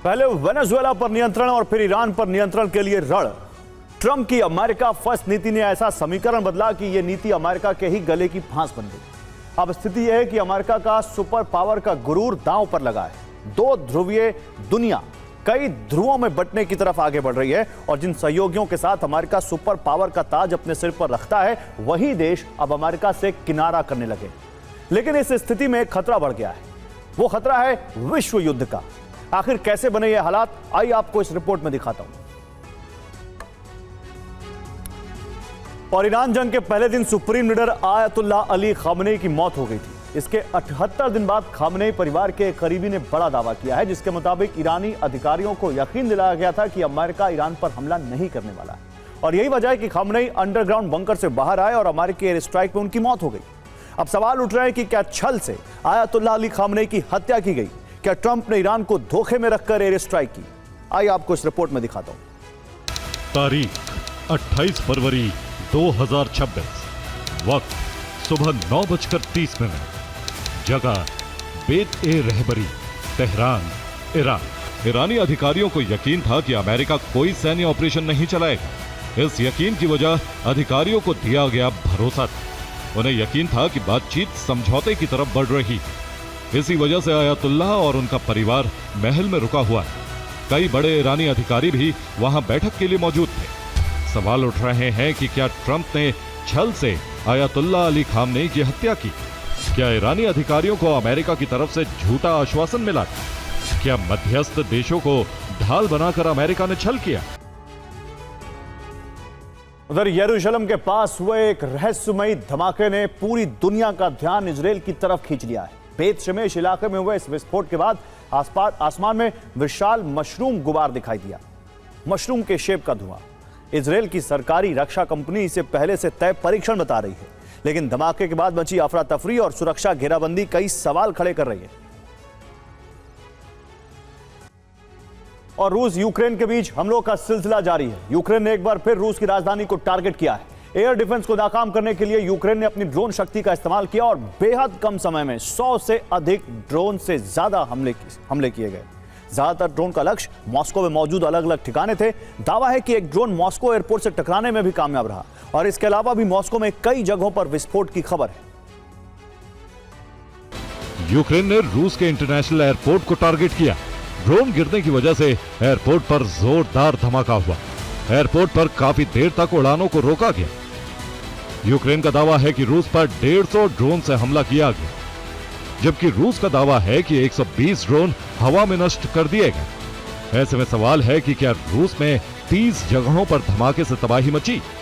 पहले वेनेजुएला पर नियंत्रण और फिर ईरान पर नियंत्रण के लिए रण। ट्रंप की अमेरिका फर्स्ट नीति ने ऐसा समीकरण बदला कि यह नीति अमेरिका के ही गले की फांस बन गई। अब स्थिति यह है कि अमेरिका का सुपर पावर का गुरूर दांव पर लगा है। दो ध्रुवीय दुनिया कई ध्रुवों में बंटने की तरफ आगे बढ़ रही है और जिन सहयोगियों के साथ अमेरिका सुपर पावर का ताज अपने सिर पर रखता है, वही देश अब अमेरिका से किनारा करने लगे। लेकिन इस स्थिति में एक खतरा बढ़ गया है। वो खतरा है विश्व युद्ध का। आखिर कैसे बने ये हालात, आइए आपको इस रिपोर्ट में दिखाता हूं। और ईरान जंग के पहले दिन supreme leader Ayatollah Ali Khamenei की मौत हो गई थी। इसके 78 दिन बाद खामनेई परिवार के एक करीबी ने बड़ा दावा किया है, जिसके मुताबिक ईरानी अधिकारियों को यकीन दिलाया गया था कि अमेरिका ईरान पर हमला नहीं करने वाला है। और यही वजह है कि खामनेई अंडरग्राउंड बंकर से बाहर आए और अमेरिकी एयर स्ट्राइक में उनकी मौत हो गई। अब सवाल उठ रहे हैं कि क्या छल से आयतुल्लाह अली खामनेई की हत्या की गई? क्या ट्रंप ने ईरान को धोखे में रखकर एयर स्ट्राइक की? आइए आपको इस रिपोर्ट में दिखाता हूं। तारीख 28 फरवरी 2026, वक्त सुबह 9:30 जगह बेत ए रहबरी, तेहरान, ईरान। ईरानी अधिकारियों को यकीन था कि अमेरिका कोई सैन्य ऑपरेशन नहीं चलाएगा। इस यकीन की वजह अधिकारियों को दिया गया भरोसा था। उन्हें यकीन था कि बातचीत समझौते की तरफ बढ़ रही। इसी वजह से आयतुल्लाह और उनका परिवार महल में रुका हुआ है। कई बड़े ईरानी अधिकारी भी वहां बैठक के लिए मौजूद थे। सवाल उठ रहे हैं कि क्या ट्रंप ने छल से आयतुल्लाह अली खामनेई की हत्या की? क्या ईरानी अधिकारियों को अमेरिका की तरफ से झूठा आश्वासन मिला? क्या मध्यस्थ देशों को ढाल बनाकर अमेरिका ने छल किया? उधर यरूशलेम के पास हुए एक रहस्यमयी धमाके ने पूरी दुनिया का ध्यान इजराइल की तरफ खींच लिया है। बेत शेमेश इलाके में हुए इस विस्फोट के बाद आसमान में विशाल मशरूम गुबार दिखाई दिया। मशरूम के शेप का धुआं। इजराइल की सरकारी रक्षा कंपनी इसे पहले से तय परीक्षण बता रही है, लेकिन धमाके के बाद मची अफरा तफरी और सुरक्षा घेराबंदी कई सवाल खड़े कर रही है। और रूस यूक्रेन के बीच हमलों का सिलसिला जारी है। यूक्रेन ने एक बार फिर रूस की राजधानी को टारगेट किया है। एयर डिफेंस को नाकाम करने के लिए यूक्रेन ने अपनी ड्रोन शक्ति का इस्तेमाल किया और बेहद कम समय में 100 से अधिक ड्रोन से ज्यादा हमले किए गए। ज्यादातर ड्रोन का लक्ष्य मॉस्को में मौजूद अलग अलग ठिकाने थे। दावा है कि एक ड्रोन मॉस्को एयरपोर्ट से टकराने में भी कामयाब रहा और इसके अलावा भी मॉस्को में कई जगहों पर विस्फोट की खबर है। यूक्रेन ने रूस के इंटरनेशनल एयरपोर्ट को टारगेट किया। ड्रोन गिरने की वजह से एयरपोर्ट पर जोरदार धमाका हुआ। एयरपोर्ट पर काफी देर तक उड़ानों को रोका गया। यूक्रेन का दावा है कि रूस पर 150 ड्रोन से हमला किया गया, जबकि रूस का दावा है कि 120 ड्रोन हवा में नष्ट कर दिए गए। ऐसे में सवाल है कि क्या रूस में 30 जगहों पर धमाके से तबाही मची?